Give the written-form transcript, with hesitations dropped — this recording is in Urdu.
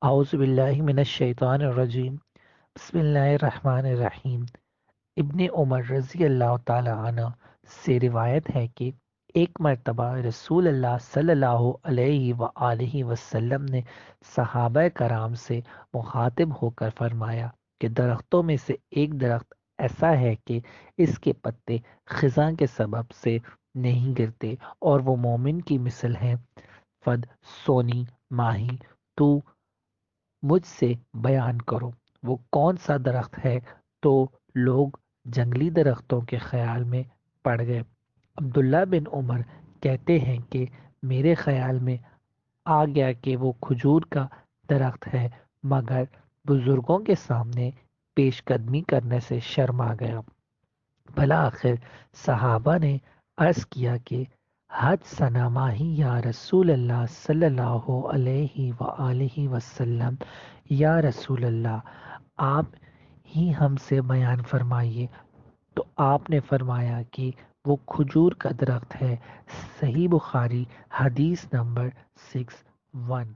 اعوذ باللہ من الشیطان الرجیم بسم اللہ الرحمن الرحیم۔ ابن عمر رضی اللہ تعالی عنہ سے روایت ہے کہ ایک مرتبہ رسول اللہ صلی اللہ علیہ وآلہ وسلم نے صحابہ کرام سے مخاطب ہو کر فرمایا کہ درختوں میں سے ایک درخت ایسا ہے کہ اس کے پتے خزاں کے سبب سے نہیں گرتے اور وہ مومن کی مثل ہیں۔ فد سونی ماہی تو مجھ سے بیان کرو وہ کون سا درخت ہے، تو لوگ جنگلی درختوں کے خیال میں پڑ گئے۔ عبداللہ بن عمر کہتے ہیں کہ میرے خیال میں آ گیا کہ وہ کھجور کا درخت ہے، مگر بزرگوں کے سامنے پیش قدمی کرنے سے شرم آ گیا۔ بھلا آخر صحابہ نے عرض کیا کہ حج ثنا ماہی یا رسول اللہ صلی اللہ علیہ وآلہ وسلم، یا رسول اللہ آپ ہی ہم سے بیان فرمائیے۔ تو آپ نے فرمایا کہ وہ کھجور کا درخت ہے۔ صحیح بخاری حدیث نمبر 61۔